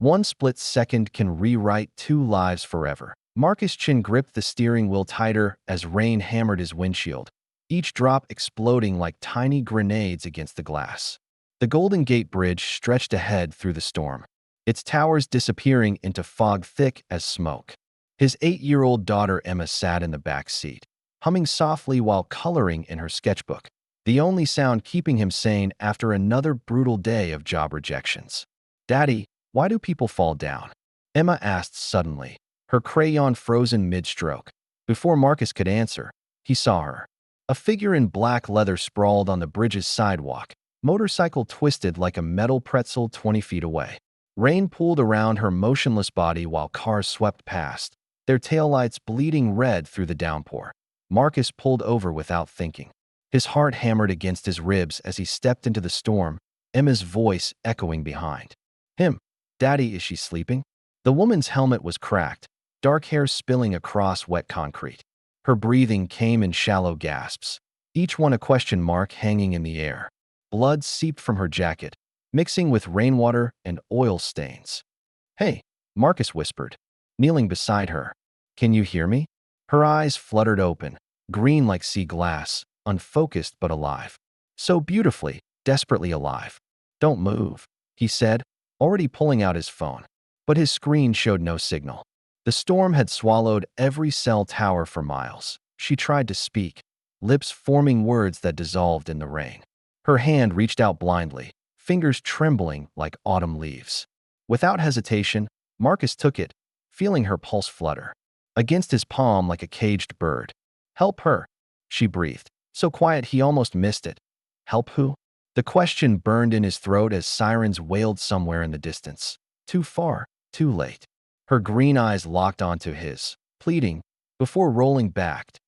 One split second can rewrite two lives forever. Marcus' chin gripped the steering wheel tighter as rain hammered his windshield, each drop exploding like tiny grenades against the glass. The Golden Gate Bridge stretched ahead through the storm, its towers disappearing into fog thick as smoke. His 8-year-old daughter Emma sat in the back seat, humming softly while coloring in her sketchbook, the only sound keeping him sane after another brutal day of job rejections. "Daddy, why do people fall down?" Emma asked suddenly, her crayon frozen mid-stroke. Before Marcus could answer, he saw her. A figure in black leather sprawled on the bridge's sidewalk, motorcycle twisted like a metal pretzel 20 feet away. Rain pooled around her motionless body while cars swept past, their taillights bleeding red through the downpour. Marcus pulled over without thinking. His heart hammered against his ribs as he stepped into the storm, Emma's voice echoing behind him. "Daddy, is she sleeping?" The woman's helmet was cracked, dark hair spilling across wet concrete. Her breathing came in shallow gasps, each one a question mark hanging in the air. Blood seeped from her jacket, mixing with rainwater and oil stains. "Hey," Marcus whispered, kneeling beside her. "Can you hear me?" Her eyes fluttered open, green like sea glass, unfocused but alive. So beautifully, desperately alive. "Don't move," he said, already pulling out his phone. But his screen showed no signal. The storm had swallowed every cell tower for miles. She tried to speak, lips forming words that dissolved in the rain. Her hand reached out blindly, fingers trembling like autumn leaves. Without hesitation, Marcus took it, feeling her pulse flutter. Against his palm like a caged bird. "Help her," she breathed, so quiet he almost missed it. "Help who?" The question burned in his throat as sirens wailed somewhere in the distance. Too far, too late. Her green eyes locked onto his, pleading, before rolling back.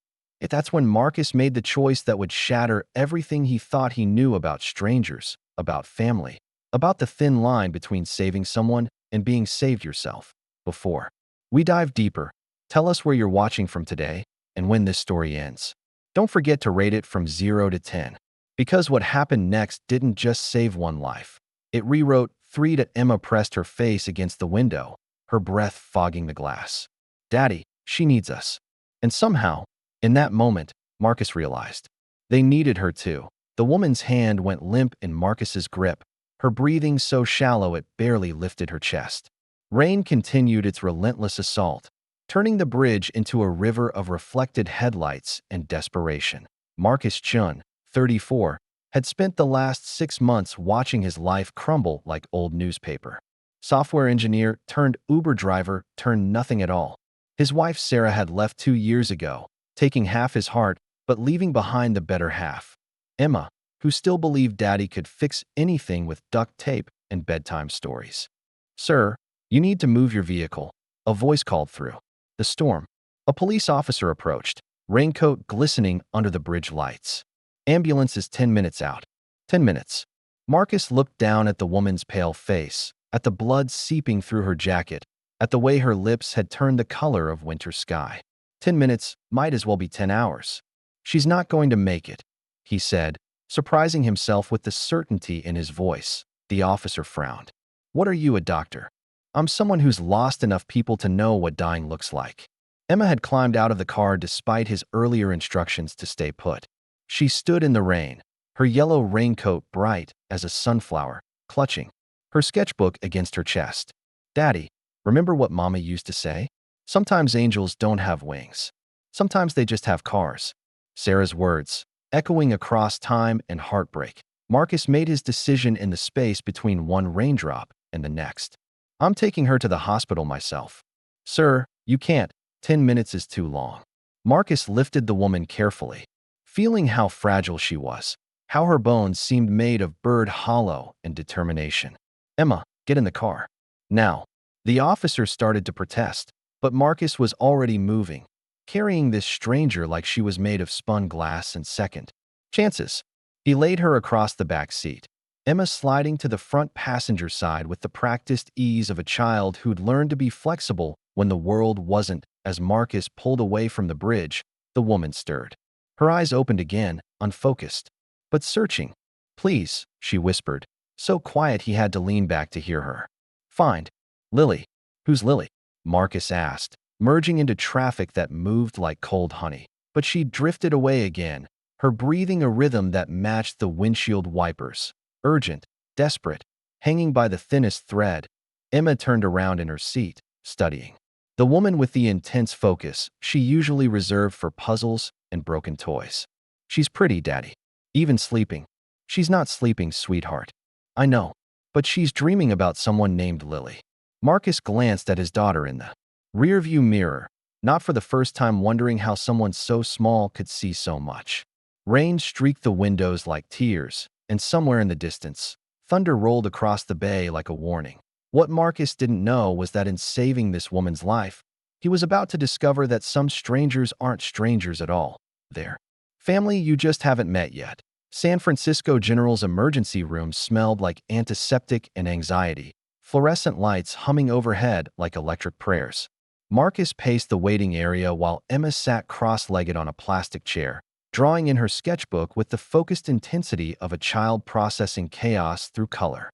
That's when Marcus made the choice that would shatter everything he thought he knew about strangers, about family, about the thin line between saving someone and being saved yourself. Before we dive deeper, tell us where you're watching from today and when this story ends. Don't forget to rate it from 0 to 10. Because what happened next didn't just save one life. It rewrote 3. Emma pressed her face against the window, her breath fogging the glass. "Daddy, she needs us." And somehow, in that moment, Marcus realized. They needed her too. The woman's hand went limp in Marcus's grip, her breathing so shallow it barely lifted her chest. Rain continued its relentless assault, turning the bridge into a river of reflected headlights and desperation. Marcus Chun, 34, had spent the last 6 months watching his life crumble like old newspaper. Software engineer turned Uber driver turned nothing at all. His wife Sarah had left 2 years ago, taking half his heart but leaving behind the better half. Emma, who still believed Daddy could fix anything with duct tape and bedtime stories. "Sir, you need to move your vehicle," a voice called through the storm. A police officer approached, raincoat glistening under the bridge lights. "Ambulance is 10 minutes out." 10 minutes. Marcus looked down at the woman's pale face, at the blood seeping through her jacket, at the way her lips had turned the color of winter sky. 10 minutes might as well be 10 hours. "She's not going to make it," he said, surprising himself with the certainty in his voice. The officer frowned. "What are you, a doctor?" "I'm someone who's lost enough people to know what dying looks like." Emma had climbed out of the car despite his earlier instructions to stay put. She stood in the rain, her yellow raincoat bright as a sunflower, clutching her sketchbook against her chest. "Daddy, remember what Mama used to say? Sometimes angels don't have wings. Sometimes they just have cars." Sarah's words, echoing across time and heartbreak. Marcus made his decision in the space between one raindrop and the next. "I'm taking her to the hospital myself." "Sir, you can't. 10 minutes is too long." Marcus lifted the woman carefully, feeling how fragile she was, how her bones seemed made of bird hollow and determination. "Emma, get in the car. Now." The officer started to protest, but Marcus was already moving, carrying this stranger like she was made of spun glass and second chances. He laid her across the back seat, Emma sliding to the front passenger side with the practiced ease of a child who'd learned to be flexible when the world wasn't. As Marcus pulled away from the bridge, the woman stirred. Her eyes opened again, unfocused, but searching. "Please," she whispered, so quiet he had to lean back to hear her. "Fine. Lily. Who's Lily? Marcus asked, merging into traffic that moved like cold honey. But she drifted away again, her breathing a rhythm that matched the windshield wipers. Urgent, desperate, hanging by the thinnest thread, Emma turned around in her seat, studying. The woman with the intense focus she usually reserved for puzzles and broken toys. She's pretty, Daddy. Even sleeping. She's not sleeping, sweetheart. I know. But she's dreaming about someone named Lily. Marcus glanced at his daughter in the rearview mirror, not for the first time wondering how someone so small could see so much. Rain streaked the windows like tears, and somewhere in the distance, thunder rolled across the bay like a warning. What Marcus didn't know was that in saving this woman's life, he was about to discover that some strangers aren't strangers at all. They're family you just haven't met yet. San Francisco General's emergency room smelled like antiseptic and anxiety, fluorescent lights humming overhead like electric prayers. Marcus paced the waiting area while Emma sat cross-legged on a plastic chair, drawing in her sketchbook with the focused intensity of a child processing chaos through color.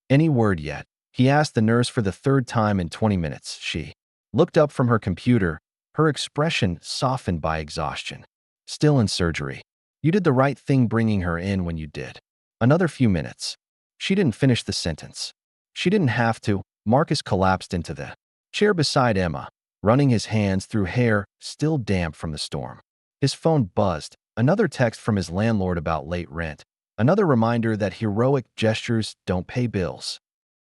Any word yet? He asked the nurse for the third time in 20 minutes. She looked up from her computer, her expression softened by exhaustion. Still in surgery. You did the right thing bringing her in when you did. Another few minutes. She didn't finish the sentence. She didn't have to. Marcus collapsed into the chair beside Emma, running his hands through hair still damp from the storm. His phone buzzed. Another text from his landlord about late rent. Another reminder that heroic gestures don't pay bills.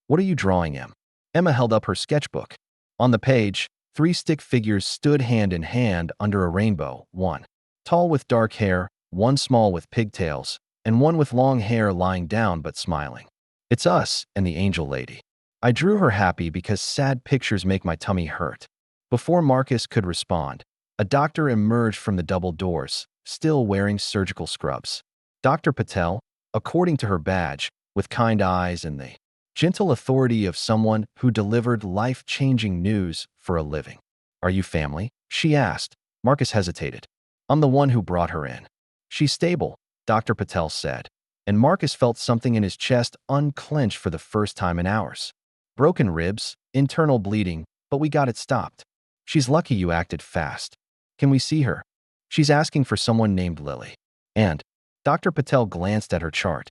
What are you drawing, Em? Emma held up her sketchbook. On the page, 3 stick figures stood hand in hand under a rainbow, one tall with dark hair, one small with pigtails, and one with long hair lying down but smiling. It's us and the angel lady. I drew her happy because sad pictures make my tummy hurt. Before Marcus could respond, a doctor emerged from the double doors, still wearing surgical scrubs. Dr. Patel, according to her badge, with kind eyes and the gentle authority of someone who delivered life-changing news for a living. Are you family? She asked. Marcus hesitated. I'm the one who brought her in. She's stable, Dr. Patel said, and Marcus felt something in his chest unclench for the first time in hours. Broken ribs, internal bleeding, but we got it stopped. She's lucky you acted fast. Can we see her? She's asking for someone named Lily. And Dr. Patel glanced at her chart.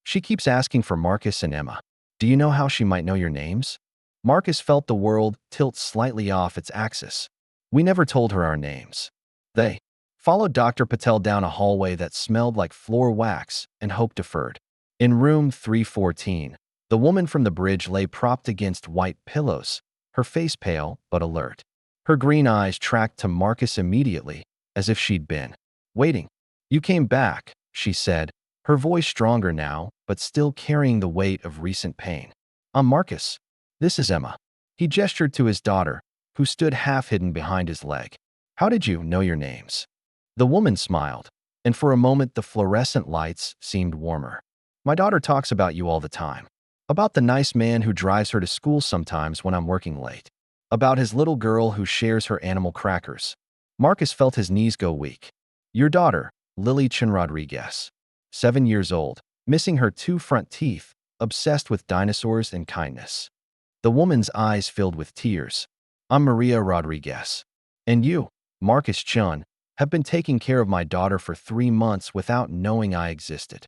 She keeps asking for Marcus and Emma. Do you know how she might know your names? Marcus felt the world tilt slightly off its axis. We never told her our names. They followed Dr. Patel down a hallway that smelled like floor wax and hope deferred. In room 314, the woman from the bridge lay propped against white pillows, her face pale but alert. Her green eyes tracked to Marcus immediately, as if she'd been waiting. You came back, she said, her voice stronger now, but still carrying the weight of recent pain. I'm Marcus. This is Emma. He gestured to his daughter, who stood half-hidden behind his leg. How did you know your names? The woman smiled, and for a moment the fluorescent lights seemed warmer. My daughter talks about you all the time. About the nice man who drives her to school sometimes when I'm working late. About his little girl who shares her animal crackers. Marcus felt his knees go weak. Your daughter, Lily Chin Rodriguez. 7 years old, missing her 2 front teeth, obsessed with dinosaurs and kindness. The woman's eyes filled with tears. I'm Maria Rodriguez. And you, Marcus Chun, have been taking care of my daughter for 3 months without knowing I existed.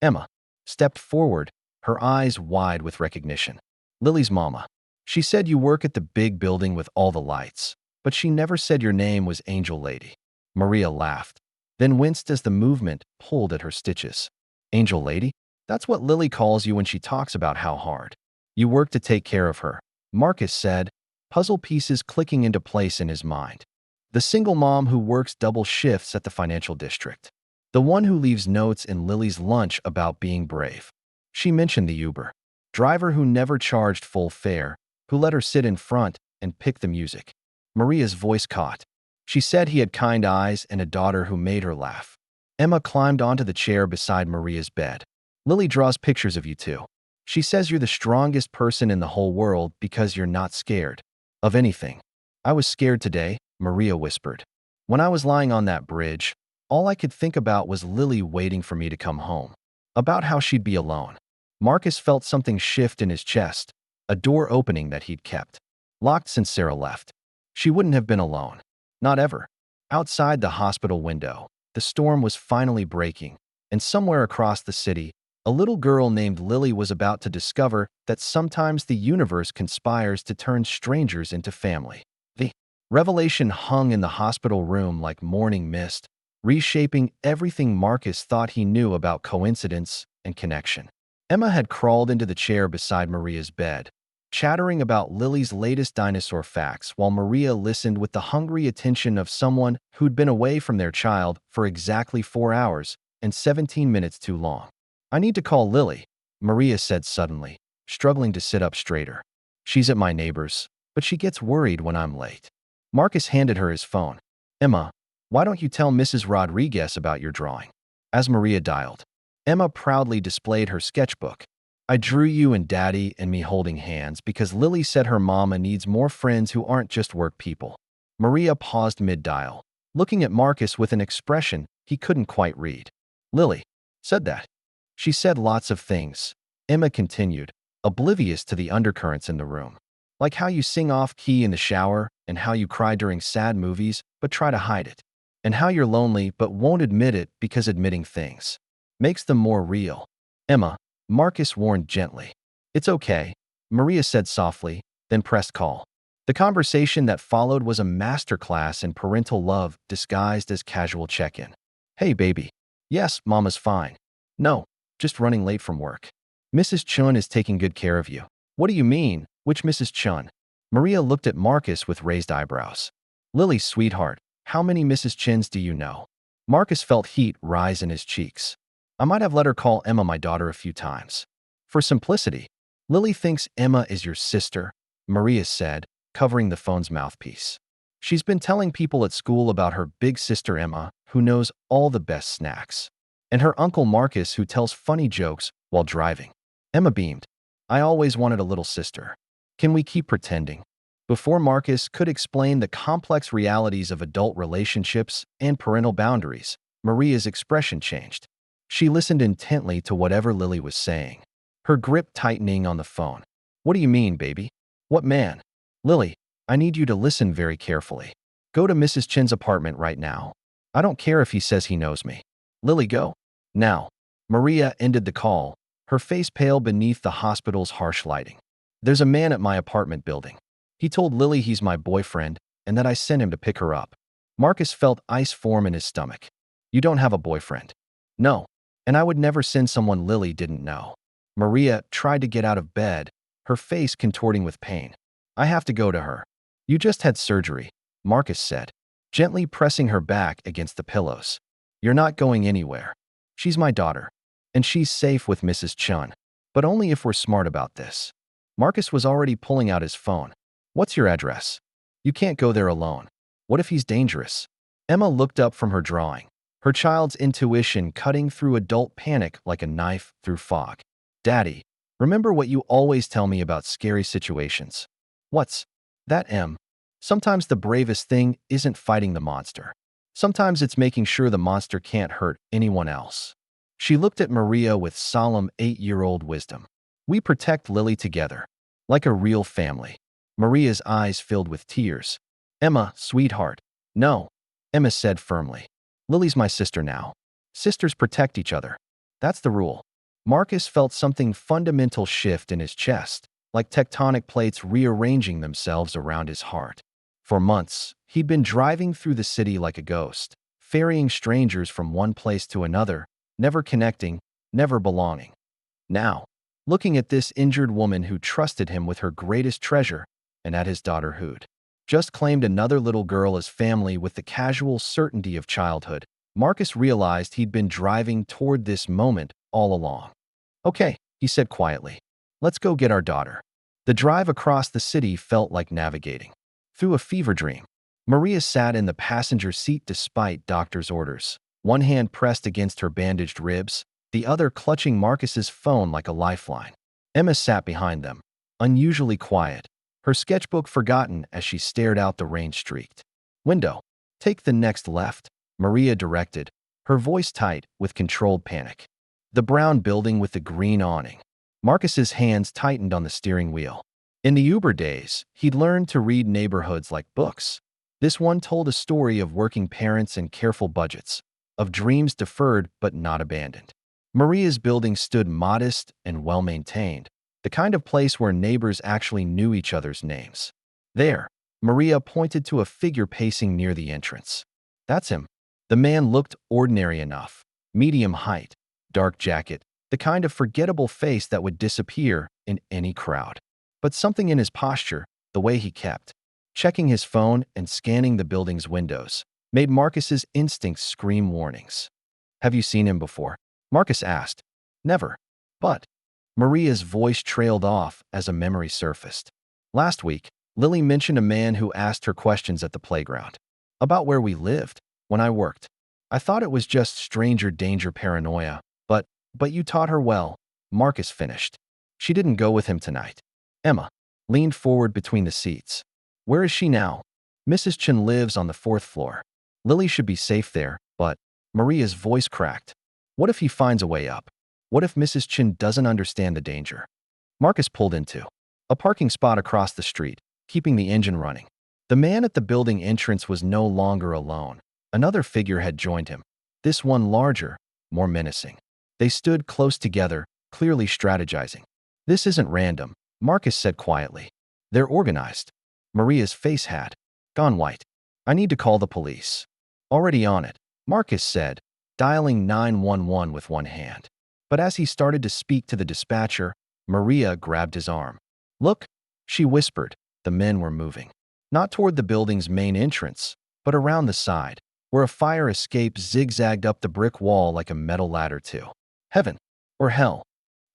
Emma stepped forward, her eyes wide with recognition. Lily's mama. She said you work at the big building with all the lights, but she never said your name was Angel Lady. Maria laughed, then winced as the movement pulled at her stitches. Angel Lady? That's what Lily calls you when she talks about how hard you work to take care of her, Marcus said, puzzle pieces clicking into place in his mind. The single mom who works double shifts at the financial district. The one who leaves notes in Lily's lunch about being brave. She mentioned the Uber driver who never charged full fare, who let her sit in front and pick the music. Maria's voice caught. She said he had kind eyes and a daughter who made her laugh. Emma climbed onto the chair beside Maria's bed. Lily draws pictures of you too. She says you're the strongest person in the whole world because you're not scared of anything. I was scared today, Maria whispered. When I was lying on that bridge, all I could think about was Lily waiting for me to come home. About how she'd be alone. Marcus felt something shift in his chest, a door opening that he'd kept locked since Sarah left. She wouldn't have been alone. Not ever. Outside the hospital window, the storm was finally breaking, and somewhere across the city, a little girl named Lily was about to discover that sometimes the universe conspires to turn strangers into family. The revelation hung in the hospital room like morning mist, reshaping everything Marcus thought he knew about coincidence and connection. Emma had crawled into the chair beside Maria's bed, chattering about Lily's latest dinosaur facts while Maria listened with the hungry attention of someone who'd been away from their child for exactly 4 hours and 17 minutes too long. "I need to call Lily," Maria said suddenly, struggling to sit up straighter. "She's at my neighbor's, but she gets worried when I'm late." Marcus handed her his phone. "Emma, why don't you tell Mrs. Rodriguez about your drawing?" As Maria dialed, Emma proudly displayed her sketchbook. "I drew you and Daddy and me holding hands because Lily said her mama needs more friends who aren't just work people." Maria paused mid-dial, looking at Marcus with an expression he couldn't quite read. "Lily said that." "She said lots of things," Emma continued, oblivious to the undercurrents in the room. "Like how you sing off-key in the shower, and how you cry during sad movies but try to hide it, and how you're lonely but won't admit it because admitting things makes them more real." "Emma," Marcus warned gently. "It's okay," Maria said softly, then pressed call. The conversation that followed was a masterclass in parental love disguised as casual check-in. "Hey, baby." "Yes, Mama's fine." "No, just running late from work." "Mrs. Chun is taking good care of you." "What do you mean? Which Mrs. Chun?" Maria looked at Marcus with raised eyebrows. "Lily's sweetheart. How many Mrs. Chins do you know?" Marcus felt heat rise in his cheeks. "I might have let her call Emma my daughter a few times. For simplicity." "Lily thinks Emma is your sister," Maria said, covering the phone's mouthpiece. "She's been telling people at school about her big sister Emma, who knows all the best snacks, and her uncle Marcus, who tells funny jokes while driving." Emma beamed. "I always wanted a little sister. Can we keep pretending?" Before Marcus could explain the complex realities of adult relationships and parental boundaries, Maria's expression changed. She listened intently to whatever Lily was saying, her grip tightening on the phone. "What do you mean, baby? What man?" "Lily, I need you to listen very carefully. Go to Mrs. Chin's apartment right now. I don't care if he says he knows me. Lily, go. Now." Maria ended the call, her face pale beneath the hospital's harsh lighting. "There's a man at my apartment building. He told Lily he's my boyfriend and that I sent him to pick her up." Marcus felt ice form in his stomach. "You don't have a boyfriend." "No. And I would never send someone Lily didn't know." Maria tried to get out of bed, her face contorting with pain. "I have to go to her." "You just had surgery," Marcus said, gently pressing her back against the pillows. "You're not going anywhere. She's my daughter, and she's safe with Mrs. Chun. But only if we're smart about this." Marcus was already pulling out his phone. "What's your address?" "You can't go there alone. What if he's dangerous?" Emma looked up from her drawing, her child's intuition cutting through adult panic like a knife through fog. "Daddy, remember what you always tell me about scary situations." "What's that, Em?" "Sometimes the bravest thing isn't fighting the monster. Sometimes it's making sure the monster can't hurt anyone else." She looked at Maria with solemn 8-year-old wisdom. "We protect Lily together, like a real family." Maria's eyes filled with tears. "Emma, sweetheart." "No," Emma said firmly. "Lily's my sister now. Sisters protect each other. That's the rule." Marcus felt something fundamental shift in his chest, like tectonic plates rearranging themselves around his heart. For months, he'd been driving through the city like a ghost, ferrying strangers from one place to another, never connecting, never belonging. Now, looking at this injured woman who trusted him with her greatest treasure, and at his daughter who'd just claimed another little girl as family with the casual certainty of childhood, Marcus realized he'd been driving toward this moment all along. "Okay," he said quietly. "Let's go get our daughter." The drive across the city felt like navigating through a fever dream. Maria sat in the passenger seat despite doctor's orders, one hand pressed against her bandaged ribs, the other clutching Marcus's phone like a lifeline. Emma sat behind them, unusually quiet, her sketchbook forgotten as she stared out the rain-streaked window. "Take the next left," Maria directed, her voice tight with controlled panic. The brown building with the green awning. Marcus's hands tightened on the steering wheel. In the Uber days, he'd learned to read neighborhoods like books. This one told a story of working parents and careful budgets, of dreams deferred but not abandoned. Maria's building stood modest and well-maintained, the kind of place where neighbors actually knew each other's names. There, Maria pointed to a figure pacing near the entrance. That's him. The man looked ordinary enough. Medium height, dark jacket, the kind of forgettable face that would disappear in any crowd. But something in his posture, the way he kept, checking his phone and scanning the building's windows, made Marcus's instincts scream warnings. Have you seen him before? Marcus asked. Never. But Maria's voice trailed off as a memory surfaced. Last week, Lily mentioned a man who asked her questions at the playground. About where we lived, when I worked. I thought it was just stranger danger paranoia, but you taught her well, Marcus finished. She didn't go with him tonight. Emma leaned forward between the seats. Where is she now? Mrs. Chen lives on the 4th floor. Lily should be safe there, but Maria's voice cracked. What if he finds a way up? What if Mrs. Chen doesn't understand the danger? Marcus pulled into a parking spot across the street, keeping the engine running. The man at the building entrance was no longer alone. Another figure had joined him, this one larger, more menacing. They stood close together, clearly strategizing. This isn't random, Marcus said quietly. They're organized. Maria's face had gone white. I need to call the police. Already on it, Marcus said, dialing 911 with one hand. But as he started to speak to the dispatcher, Maria grabbed his arm. Look, she whispered. The men were moving. Not toward the building's main entrance, but around the side, where a fire escape zigzagged up the brick wall like a metal ladder to heaven or hell.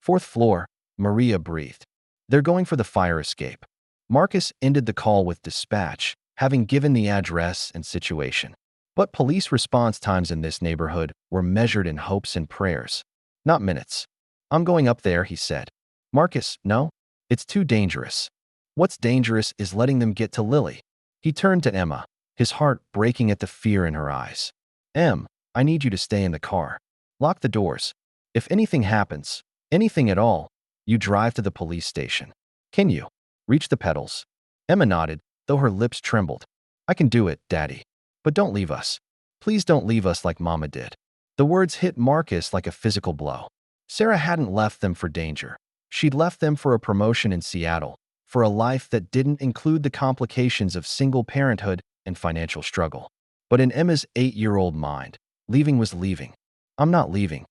4th floor, Maria breathed. They're going for the fire escape. Marcus ended the call with dispatch, having given the address and situation. But police response times in this neighborhood were measured in hopes and prayers, not minutes. I'm going up there, he said. Marcus, no, it's too dangerous. What's dangerous is letting them get to Lily. He turned to Emma, his heart breaking at the fear in her eyes. Em, I need you to stay in the car. Lock the doors. If anything happens, anything at all, you drive to the police station. Can you? Reach the pedals. Emma nodded, though her lips trembled. I can do it, Daddy. But don't leave us. Please don't leave us like Mama did. The words hit Marcus like a physical blow. Sarah hadn't left them for danger. She'd left them for a promotion in Seattle, for a life that didn't include the complications of single parenthood and financial struggle. But in Emma's 8-year-old mind, leaving was leaving. I'm not leaving,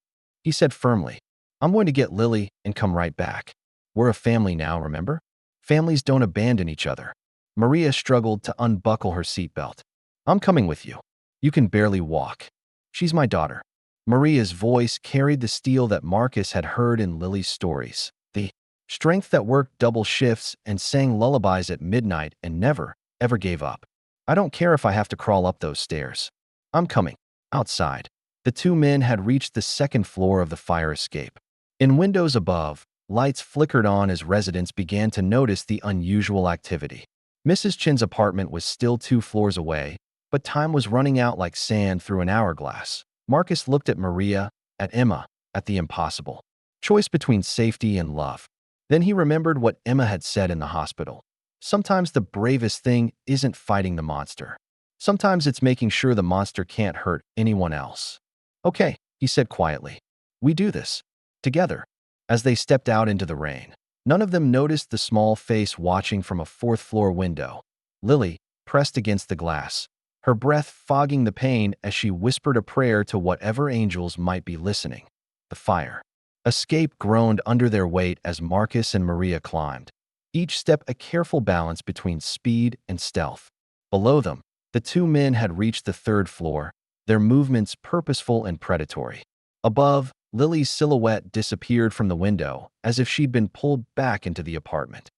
he said firmly. I'm going to get Lily and come right back. We're a family now, remember? Families don't abandon each other. Maria struggled to unbuckle her seatbelt. I'm coming with you. You can barely walk. She's my daughter. Maria's voice carried the steel that Marcus had heard in Lily's stories. The strength that worked double shifts and sang lullabies at midnight and never, ever gave up. I don't care if I have to crawl up those stairs. I'm coming. Outside. The two men had reached the 2nd floor of the fire escape. In windows above, lights flickered on as residents began to notice the unusual activity. Mrs. Chin's apartment was still 2 floors away, but time was running out like sand through an hourglass. Marcus looked at Maria, at Emma, at the impossible choice between safety and love. Then he remembered what Emma had said in the hospital. Sometimes the bravest thing isn't fighting the monster. Sometimes it's making sure the monster can't hurt anyone else. Okay, he said quietly. We do this. Together. As they stepped out into the rain, none of them noticed the small face watching from a 4th floor window. Lily, pressed against the glass, her breath fogging the pain as she whispered a prayer to whatever angels might be listening. The fire escape groaned under their weight as Marcus and Maria climbed, each step a careful balance between speed and stealth. Below them, the two men had reached the 3rd floor, their movements purposeful and predatory. Above, Lily's silhouette disappeared from the window as if she'd been pulled back into the apartment.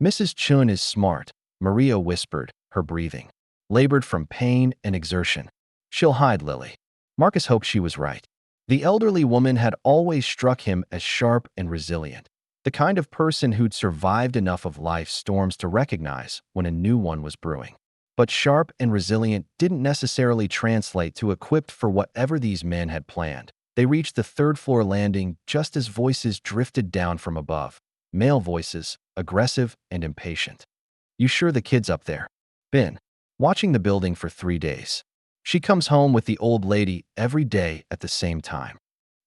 Mrs. Chun is smart, Maria whispered, her breathing labored from pain and exertion. She'll hide Lily. Marcus hoped she was right. The elderly woman had always struck him as sharp and resilient, the kind of person who'd survived enough of life's storms to recognize when a new one was brewing. But sharp and resilient didn't necessarily translate to equipped for whatever these men had planned. They reached the 3rd floor landing just as voices drifted down from above. male voices, aggressive and impatient. You sure the kid's up there? Been watching the building for 3 days. She comes home with the old lady every day at the same time.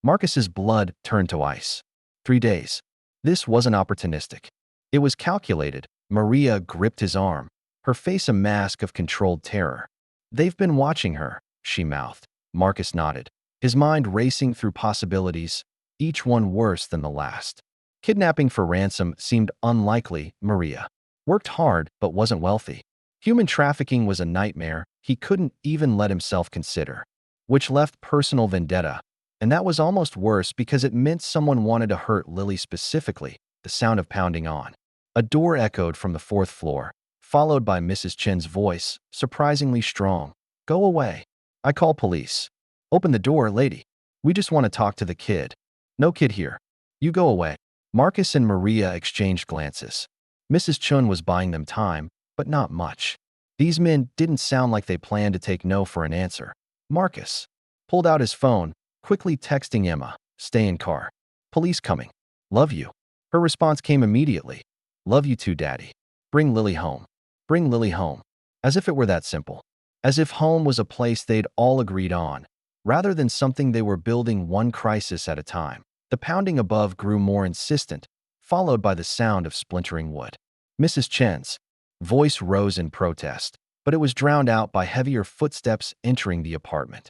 Marcus's blood turned to ice. 3 days. This wasn't opportunistic. It was calculated. Maria gripped his arm, her face a mask of controlled terror. They've been watching her, she mouthed. Marcus nodded, his mind racing through possibilities, each one worse than the last. Kidnapping for ransom seemed unlikely. Maria worked hard but wasn't wealthy. Human trafficking was a nightmare he couldn't even let himself consider, which left personal vendetta. And that was almost worse because it meant someone wanted to hurt Lily specifically. The sound of pounding on a door echoed from the fourth floor, followed by Mrs. Chen's voice, surprisingly strong. Go away. I call police. Open the door, lady. We just want to talk to the kid. No kid here. You go away. Marcus and Maria exchanged glances. Mrs. Chun was buying them time, but not much. These men didn't sound like they planned to take no for an answer. Marcus pulled out his phone, quickly texting Emma, stay in car. Police coming. Love you. Her response came immediately. Love you too, Daddy. Bring Lily home. Bring Lily home. As if it were that simple. As if home was a place they'd all agreed on, rather than something they were building one crisis at a time. The pounding above grew more insistent, followed by the sound of splintering wood. Mrs. Chen's voice rose in protest, but it was drowned out by heavier footsteps entering the apartment.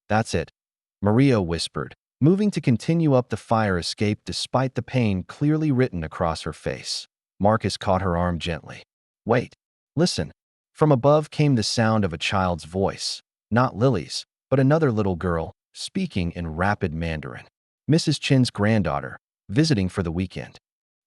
That's it, Maria whispered, moving to continue up the fire escape despite the pain clearly written across her face. Marcus caught her arm gently. Wait. Listen. From above came the sound of a child's voice, not Lily's, but another little girl, speaking in rapid Mandarin. Mrs. Chen's granddaughter, visiting for the weekend.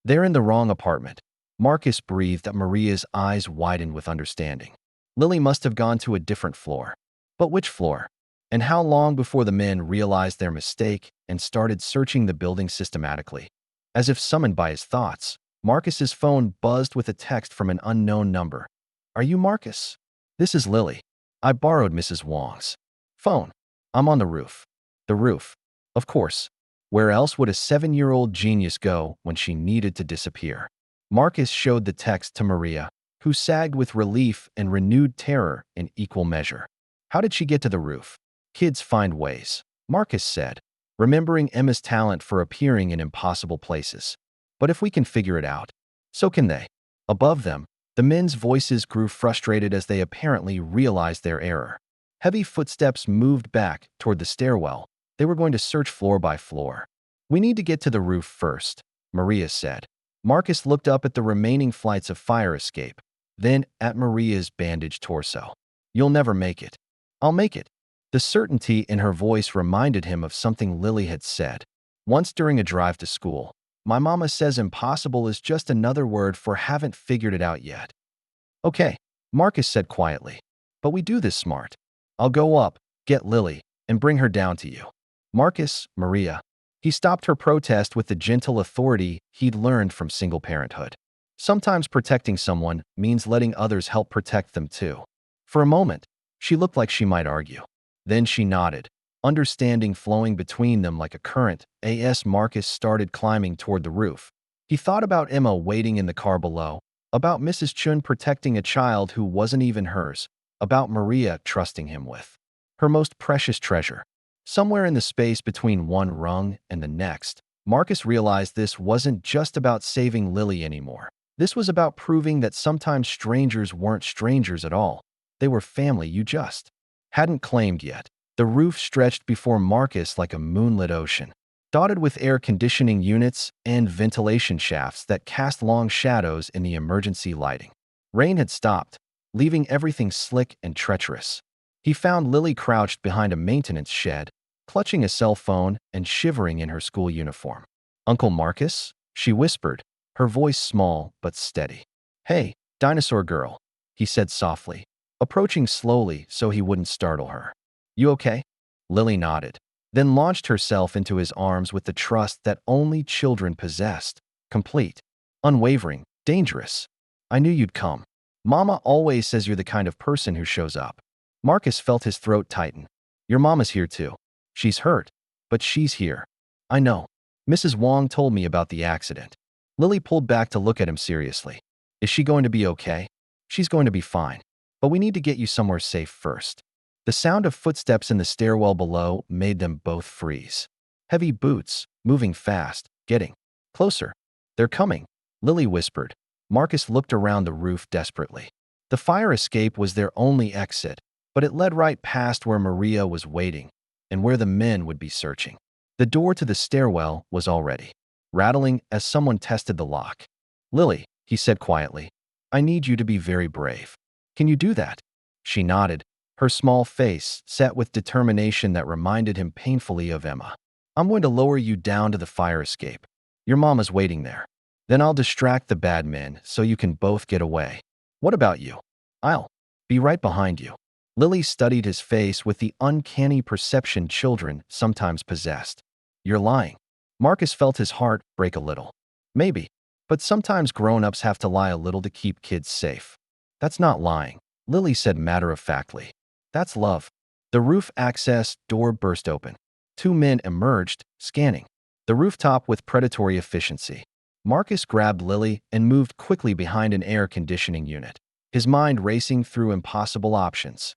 They're in the wrong apartment. Marcus breathed that Maria's eyes widened with understanding. Lily must have gone to a different floor. But which floor? And how long before the men realized their mistake and started searching the building systematically? As if summoned by his thoughts, Marcus's phone buzzed with a text from an unknown number. Are you Marcus? This is Lily. I borrowed Mrs. Wong's phone. I'm on the roof. The roof. Of course. Where else would a 7-year-old genius go when she needed to disappear? Marcus showed the text to Maria, who sagged with relief and renewed terror in equal measure. How did she get to the roof? Kids find ways, Marcus said, remembering Emma's talent for appearing in impossible places. But if we can figure it out, so can they. Above them, the men's voices grew frustrated as they apparently realized their error. Heavy footsteps moved back toward the stairwell. They were going to search floor by floor. We need to get to the roof first, Maria said. Marcus looked up at the remaining flights of fire escape, then at Maria's bandaged torso. You'll never make it. I'll make it. The certainty in her voice reminded him of something Lily had said once during a drive to school. My mama says impossible is just another word for haven't figured it out yet. Okay, Marcus said quietly. But we do this smart. I'll go up, get Lily, and bring her down to you. Marcus, Maria. He stopped her protest with the gentle authority he'd learned from single parenthood. Sometimes protecting someone means letting others help protect them too. For a moment, she looked like she might argue. Then she nodded, understanding flowing between them like a current. As Marcus started climbing toward the roof. He thought about Emma waiting in the car below, about Mrs. Chun protecting a child who wasn't even hers, about Maria trusting him with her most precious treasure. Somewhere in the space between one rung and the next, Marcus realized this wasn't just about saving Lily anymore. This was about proving that sometimes strangers weren't strangers at all. They were family you just hadn't claimed yet. The roof stretched before Marcus like a moonlit ocean, dotted with air conditioning units and ventilation shafts that cast long shadows in the emergency lighting. Rain had stopped, leaving everything slick and treacherous. He found Lily crouched behind a maintenance shed, clutching a cell phone and shivering in her school uniform. Uncle Marcus? She whispered, her voice small but steady. Hey, dinosaur girl, he said softly, approaching slowly so he wouldn't startle her. You okay? Lily nodded, then launched herself into his arms with the trust that only children possessed. Complete, unwavering, dangerous. I knew you'd come. Mama always says you're the kind of person who shows up. Marcus felt his throat tighten. Your mama's here too. She's hurt, but she's here. I know. Mrs. Wong told me about the accident. Lily pulled back to look at him seriously. Is she going to be okay? She's going to be fine. But we need to get you somewhere safe first. The sound of footsteps in the stairwell below made them both freeze. Heavy boots, moving fast, getting closer. They're coming, Lily whispered. Marcus looked around the roof desperately. The fire escape was their only exit, but it led right past where Maria was waiting and where the men would be searching. The door to the stairwell was already rattling as someone tested the lock. Lily, he said quietly, I need you to be very brave. Can you do that? She nodded, her small face set with determination that reminded him painfully of Emma. I'm going to lower you down to the fire escape. Your mama's waiting there. Then I'll distract the bad men so you can both get away. What about you? I'll be right behind you. Lily studied his face with the uncanny perception children sometimes possessed. You're lying. Marcus felt his heart break a little. Maybe, but sometimes grown-ups have to lie a little to keep kids safe. That's not lying, Lily said matter-of-factly. That's love. The roof access door burst open. Two men emerged, scanning the rooftop with predatory efficiency. Marcus grabbed Lily and moved quickly behind an air conditioning unit, his mind racing through impossible options.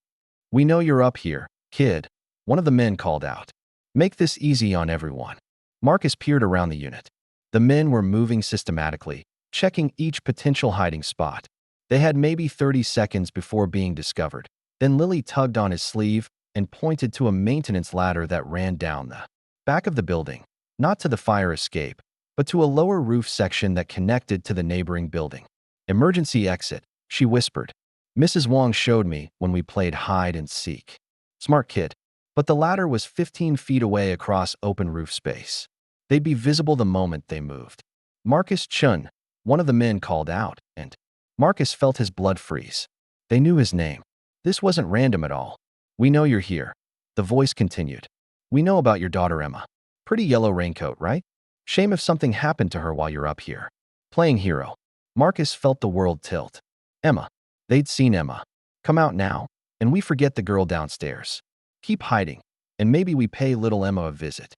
We know you're up here, kid, one of the men called out. Make this easy on everyone. Marcus peered around the unit. The men were moving systematically, checking each potential hiding spot. They had maybe 30 seconds before being discovered. Then Lily tugged on his sleeve and pointed to a maintenance ladder that ran down the back of the building, not to the fire escape, but to a lower roof section that connected to the neighboring building. Emergency exit, she whispered. Mrs. Wong showed me when we played hide and seek. Smart kid. But the ladder was 15 feet away across open roof space. They'd be visible the moment they moved. Marcus Chun, one of the men called out, and Marcus felt his blood freeze. They knew his name. This wasn't random at all. We know you're here. The voice continued. We know about your daughter Emma. Pretty yellow raincoat, right? Shame if something happened to her while you're up here. Playing hero. Marcus felt the world tilt. Emma. They'd seen Emma. Come out now, and we forget the girl downstairs. Keep hiding, and maybe we pay little Emma a visit.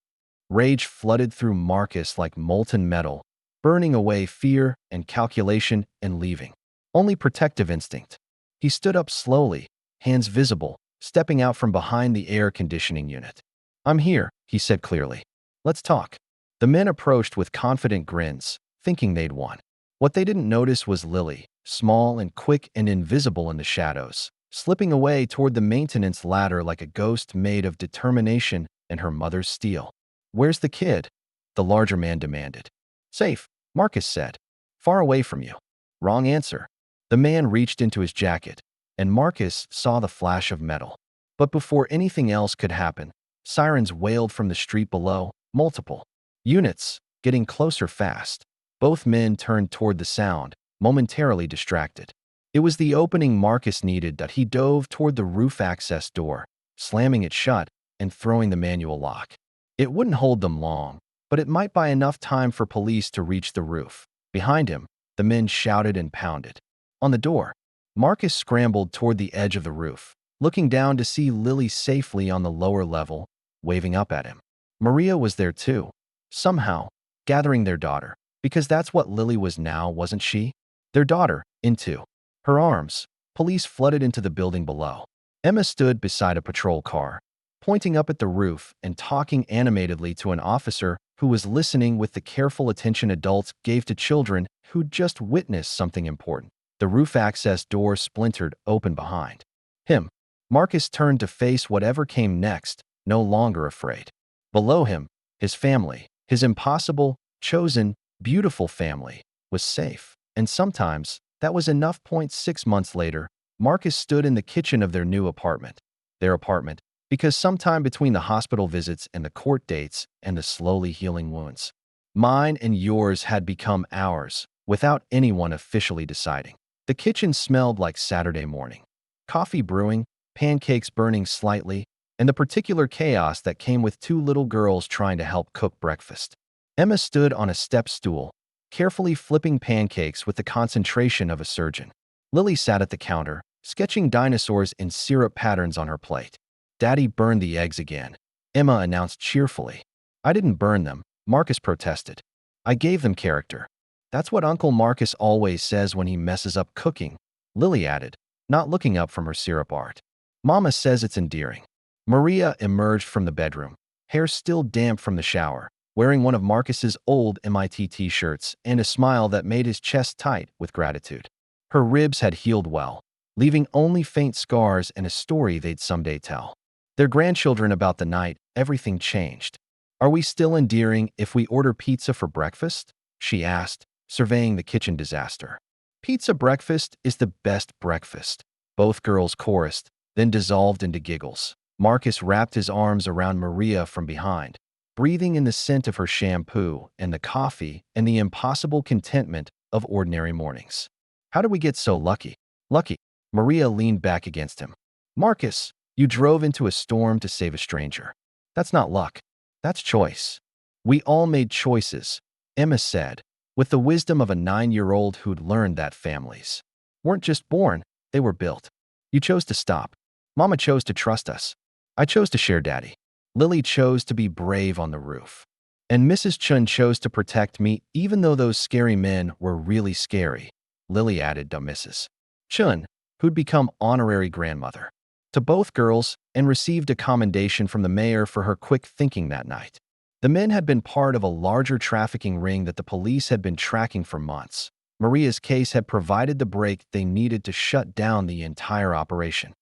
Rage flooded through Marcus like molten metal, burning away fear and calculation and leaving only protective instinct. He stood up slowly, hands visible, stepping out from behind the air conditioning unit. I'm here, he said clearly. Let's talk. The men approached with confident grins, thinking they'd won. What they didn't notice was Lily, small and quick and invisible in the shadows, slipping away toward the maintenance ladder like a ghost made of determination and her mother's steel. Where's the kid? The larger man demanded. Safe, Marcus said. Far away from you. Wrong answer. The man reached into his jacket, and Marcus saw the flash of metal. But before anything else could happen, sirens wailed from the street below, multiple units, getting closer fast. Both men turned toward the sound, momentarily distracted. It was the opening Marcus needed that he dove toward the roof access door, slamming it shut and throwing the manual lock. It wouldn't hold them long, but it might buy enough time for police to reach the roof. Behind him, the men shouted and pounded. On the door, Marcus scrambled toward the edge of the roof, looking down to see Lily safely on the lower level, waving up at him. Maria was there too, somehow, gathering their daughter, because that's what Lily was now, wasn't she? Their daughter, into her arms. Police flooded into the building below. Emma stood beside a patrol car, pointing up at the roof and talking animatedly to an officer who was listening with the careful attention adults gave to children who'd just witnessed something important. The roof access door splintered open behind him. Marcus turned to face whatever came next, no longer afraid. Below him, his family, his impossible, chosen, beautiful family, was safe. And sometimes, that was enough. 6 months later, Marcus stood in the kitchen of their new apartment. Their apartment, because sometime between the hospital visits and the court dates and the slowly healing wounds, mine and yours had become ours, without anyone officially deciding. The kitchen smelled like Saturday morning. Coffee brewing, pancakes burning slightly, and the particular chaos that came with two little girls trying to help cook breakfast. Emma stood on a step stool, carefully flipping pancakes with the concentration of a surgeon. Lily sat at the counter, sketching dinosaurs in syrup patterns on her plate. Daddy burned the eggs again, Emma announced cheerfully. I didn't burn them, Marcus protested. I gave them character. That's what Uncle Marcus always says when he messes up cooking, Lily added, not looking up from her syrup art. Mama says it's endearing. Maria emerged from the bedroom, hair still damp from the shower, wearing one of Marcus's old MIT t-shirts and a smile that made his chest tight with gratitude. Her ribs had healed well, leaving only faint scars and a story they'd someday tell. Their grandchildren about the night, everything changed. Are we still endearing if we order pizza for breakfast? She asked, surveying the kitchen disaster. Pizza breakfast is the best breakfast, both girls chorused, then dissolved into giggles. Marcus wrapped his arms around Maria from behind, breathing in the scent of her shampoo and the coffee and the impossible contentment of ordinary mornings. How did we get so lucky? Lucky. Maria leaned back against him. Marcus, you drove into a storm to save a stranger. That's not luck. That's choice. We all made choices, Emma said, with the wisdom of a 9-year-old who'd learned that families weren't just born, they were built. You chose to stop. Mama chose to trust us. I chose to share Daddy. Lily chose to be brave on the roof. And Mrs. Chun chose to protect me even though those scary men were really scary, Lily added to Mrs. Chun, who'd become honorary grandmother to both girls and received a commendation from the mayor for her quick thinking that night. The men had been part of a larger trafficking ring that the police had been tracking for months. Maria's case had provided the break they needed to shut down the entire operation.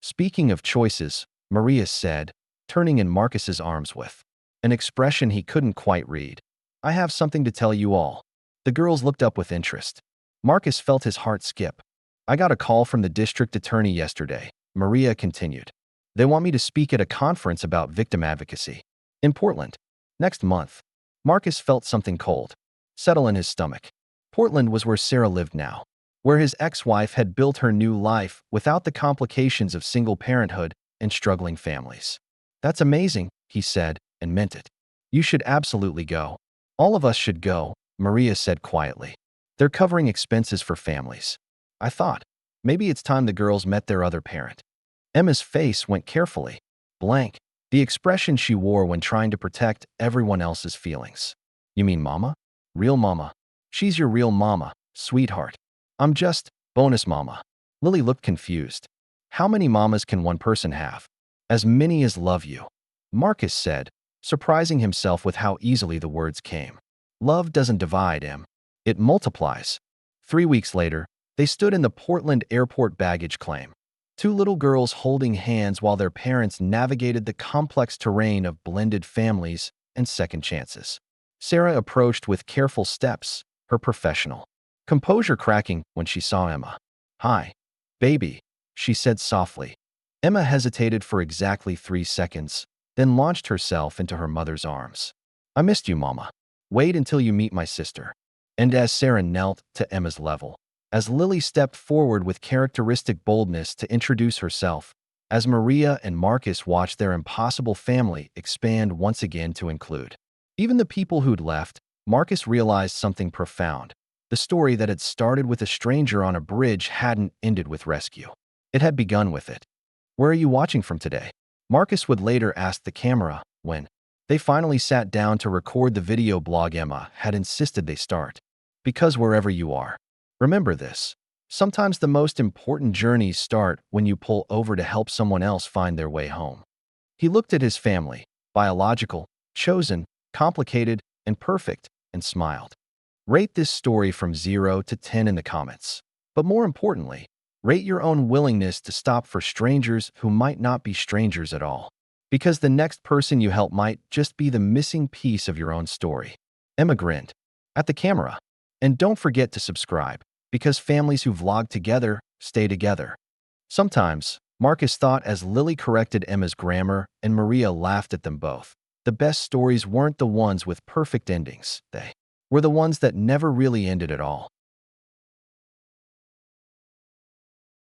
Speaking of choices, Maria said, turning in Marcus's arms with an expression he couldn't quite read. I have something to tell you all. The girls looked up with interest. Marcus felt his heart skip. I got a call from the district attorney yesterday, Maria continued. They want me to speak at a conference about victim advocacy in Portland next month. Marcus felt something cold settle in his stomach. Portland was where Sarah lived now, where his ex-wife had built her new life without the complications of single parenthood and struggling families. That's amazing, he said, and meant it. You should absolutely go. All of us should go, Maria said quietly. They're covering expenses for families. I thought, maybe it's time the girls met their other parent. Emma's face went carefully blank, the expression she wore when trying to protect everyone else's feelings. You mean Mama? Real Mama. She's your real Mama, sweetheart. I'm just bonus Mama. Lily looked confused. How many mamas can one person have? As many as love you, Marcus said, surprising himself with how easily the words came. Love doesn't divide, Em. It multiplies. 3 weeks later, they stood in the Portland airport baggage claim. 2 little girls holding hands while their parents navigated the complex terrain of blended families and second chances. Sarah approached with careful steps, her professional composure cracking when she saw Emma. Hi, baby, she said softly. Emma hesitated for exactly 3 seconds, then launched herself into her mother's arms. I missed you, Mama. Wait until you meet my sister. And as Sarah knelt to Emma's level, as Lily stepped forward with characteristic boldness to introduce herself, as Maria and Marcus watched their impossible family expand once again to include even the people who'd left, Marcus realized something profound. The story that had started with a stranger on a bridge hadn't ended with rescue. It had begun with it. Where are you watching from today? Marcus would later ask the camera when they finally sat down to record the video blog Emma had insisted they start. Because wherever you are, remember this. Sometimes the most important journeys start when you pull over to help someone else find their way home. He looked at his family, biological, chosen, complicated, and perfect, and smiled. Rate this story from 0 to 10 in the comments. But more importantly, rate your own willingness to stop for strangers who might not be strangers at all. Because the next person you help might just be the missing piece of your own story. Emma grinned at the camera. And don't forget to subscribe, because families who vlog together stay together. Sometimes, Marcus thought as Lily corrected Emma's grammar and Maria laughed at them both. The best stories weren't the ones with perfect endings. They were the ones that never really ended at all.